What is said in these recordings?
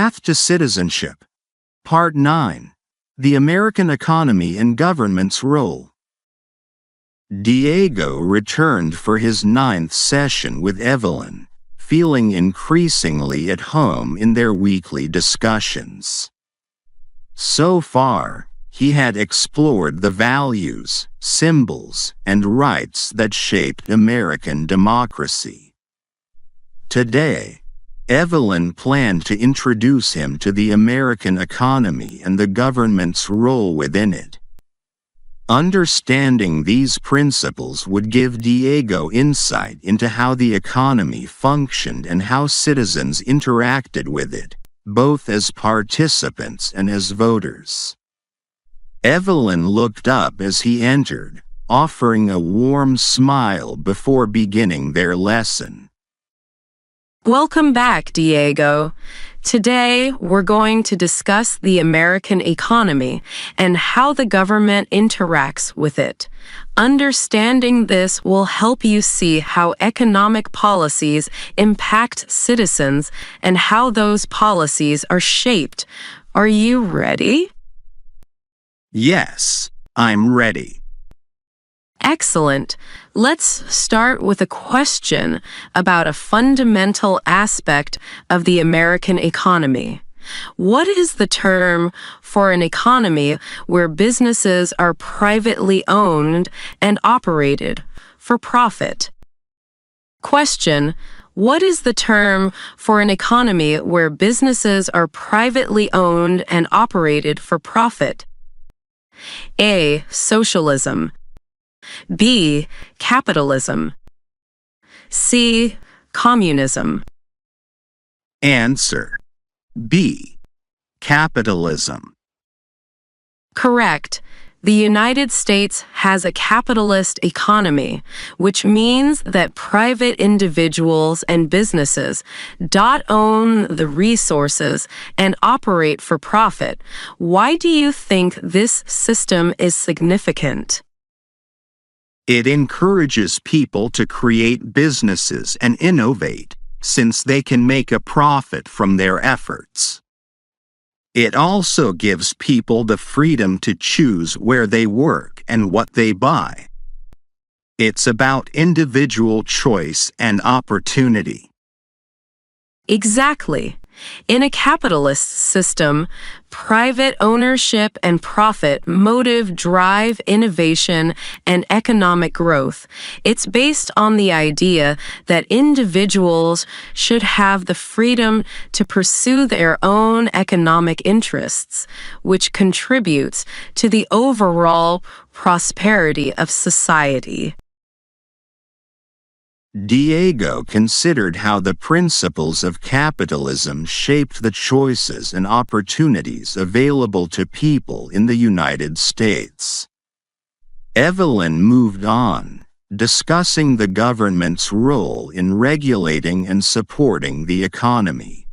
Path to Citizenship. Part 9. The American Economy and Government's Role. Diego returned for his 9th session with Evelyn, feeling increasingly at home in their weekly discussions. So far, he had explored the values, symbols, and rights that shaped American democracy. Today, Evelyn planned to introduce him to the American economy and the government's role within it. Understanding these principles would give Diego insight into how the economy functioned and how citizens interacted with it, both as participants and as voters. Evelyn looked up as he entered, offering a warm smile before beginning their lesson. Welcome back, Diego. Today, we're going to discuss the American economy and how the government interacts with it. Understanding this will help you see how economic policies impact citizens and how those policies are shaped. Are you ready? Yes, I'm ready. Excellent. Let's start with a question about a fundamental aspect of the American economy. What is the term for an economy where businesses are privately owned and operated for profit? Question: what is the term for an economy where businesses are privately owned and operated for profit? A. Socialism. B. Capitalism. C. Communism. Answer: B. Capitalism. Correct. The United States has a capitalist economy, which means that private individuals and businesses own the resources and operate for profit. Why do you think this system is significant? It encourages people to create businesses and innovate, since they can make a profit from their efforts. It also gives people the freedom to choose where they work and what they buy. It's about individual choice and opportunity. Exactly. In a capitalist system, private ownership and profit motive drive innovation and economic growth. It's based on the idea that individuals should have the freedom to pursue their own economic interests, which contributes to the overall prosperity of society. Diego considered how the principles of capitalism shaped the choices and opportunities available to people in the United States. Evelyn moved on, discussing the government's role in regulating and supporting the economy.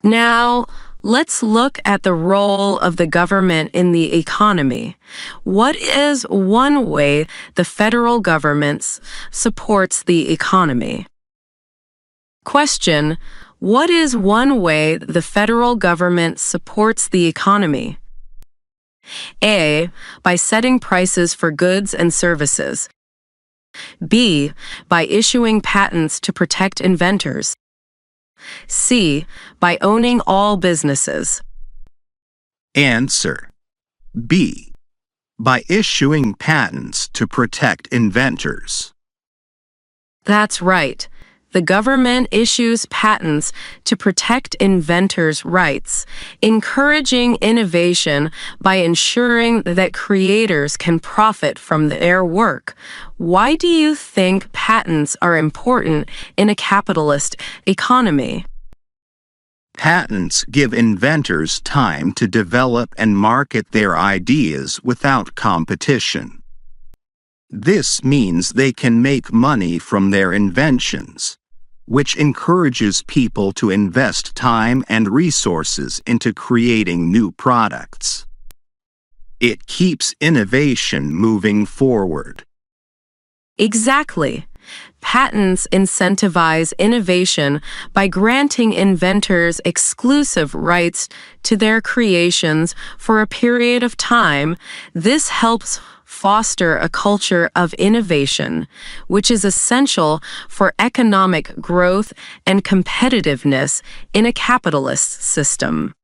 Now, let's look at the role of the government in the economy. What is one way the federal government supports the economy? Question: what is one way the federal government supports the economy? A. By setting prices for goods and services. B. By issuing patents to protect inventors. C. By owning all businesses. Answer: B. By issuing patents to protect inventors. That's right. The government issues patents to protect inventors' rights, encouraging innovation by ensuring that creators can profit from their work. Why do you think patents are important in a capitalist economy? Patents give inventors time to develop and market their ideas without competition. This means they can make money from their inventions, which encourages people to invest time and resources into creating new products. It keeps innovation moving forward. Exactly. Patents incentivize innovation by granting inventors exclusive rights to their creations for a period of time. This helps foster a culture of innovation, which is essential for economic growth and competitiveness in a capitalist system.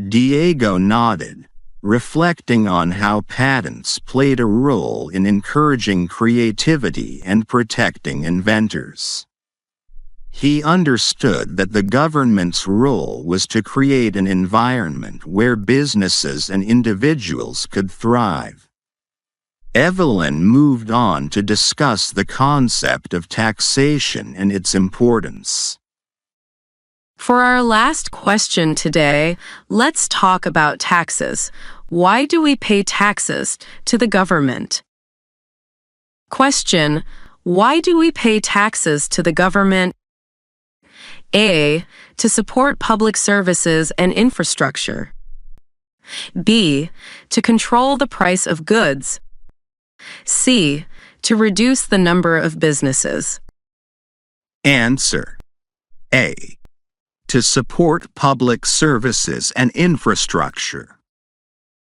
Diego nodded, reflecting on how patents played a role in encouraging creativity and protecting inventors. He understood that the government's role was to create an environment where businesses and individuals could thrive. Evelyn moved on to discuss the concept of taxation and its importance. For our last question today, let's talk about taxes. Why do we pay taxes to the government? Question: why do we pay taxes to the government? A. To support public services and infrastructure. B. To control the price of goods. C. To reduce the number of businesses. Answer: A. To support public services and infrastructure.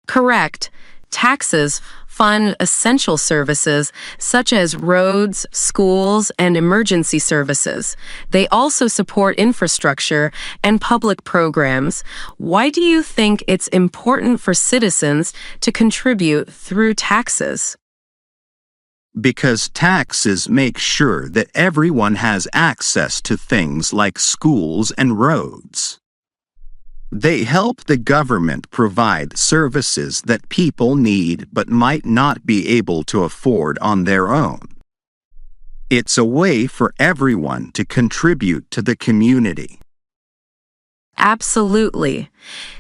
Correct. Taxes fund essential services such as roads, schools, and emergency services. They also support infrastructure and public programs. Why do you think it's important for citizens to contribute through taxes? Because taxes make sure that everyone has access to things like schools and roads. They help the government provide services that people need but might not be able to afford on their own. It's a way for everyone to contribute to the community. Absolutely.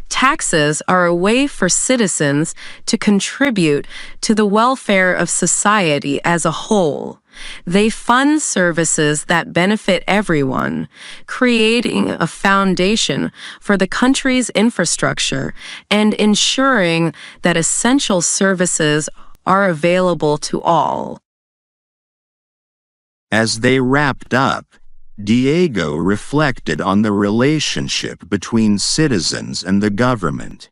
Taxes are a way for citizens to contribute to the welfare of society as a whole. They fund services that benefit everyone, creating a foundation for the country's infrastructure and ensuring that essential services are available to all. As they wrapped up, Diego reflected on the relationship between citizens and the government.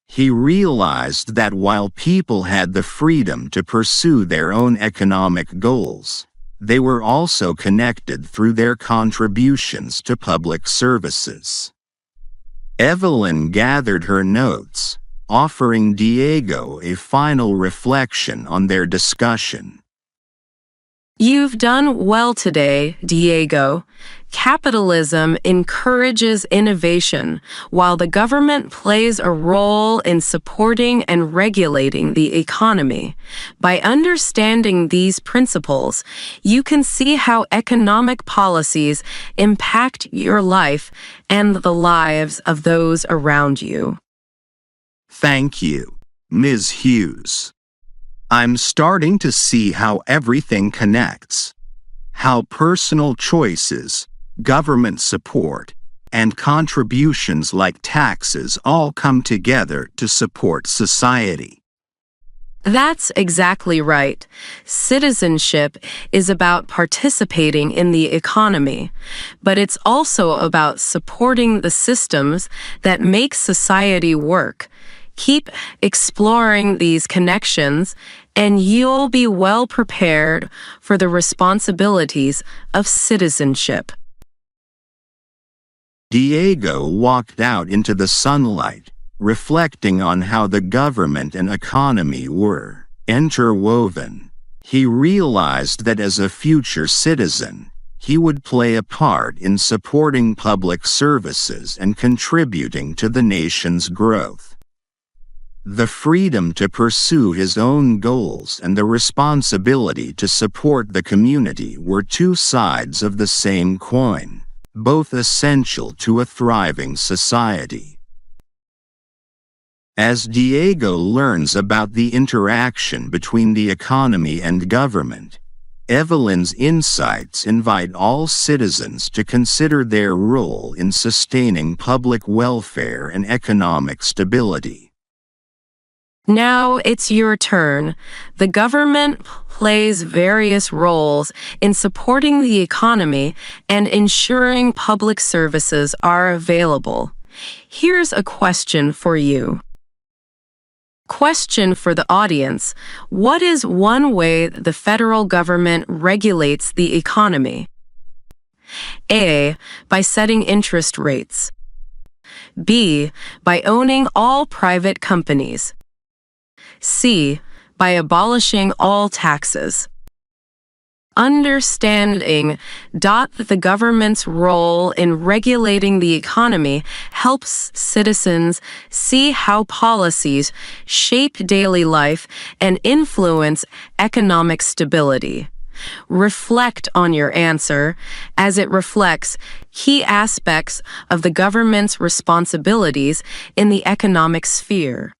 He realized that while people had the freedom to pursue their own economic goals, they were also connected through their contributions to public services. Evelyn gathered her notes, offering Diego a final reflection on their discussion. You've done well today, Diego. Capitalism encourages innovation, while the government plays a role in supporting and regulating the economy. By understanding these principles, you can see how economic policies impact your life and the lives of those around you. Thank you, Ms. Hughes. I'm starting to see how everything connects, how personal choices, government support, and contributions like taxes all come together to support society. That's exactly right. Citizenship is about participating in the economy, but it's also about supporting the systems that make society work. Keep exploring these connections, and you'll be well prepared for the responsibilities of citizenship. Diego walked out into the sunlight, reflecting on how the government and economy were interwoven. He realized that as a future citizen, he would play a part in supporting public services and contributing to the nation's growth. The freedom to pursue his own goals and the responsibility to support the community were two sides of the same coin, both essential to a thriving society. As Diego learns about the interaction between the economy and government, Evelyn's insights invite all citizens to consider their role in sustaining public welfare and economic stability. Now it's your turn. The government plays various roles in supporting the economy and ensuring public services are available. Here's a question for you. Question for the audience. What is one way the federal government regulates the economy? A. By setting interest rates. B. By owning all private companies. C. By abolishing all taxes. Understanding that the government's role in regulating the economy helps citizens see how policies shape daily life and influence economic stability. Reflect on your answer as it reflects key aspects of the government's responsibilities in the economic sphere.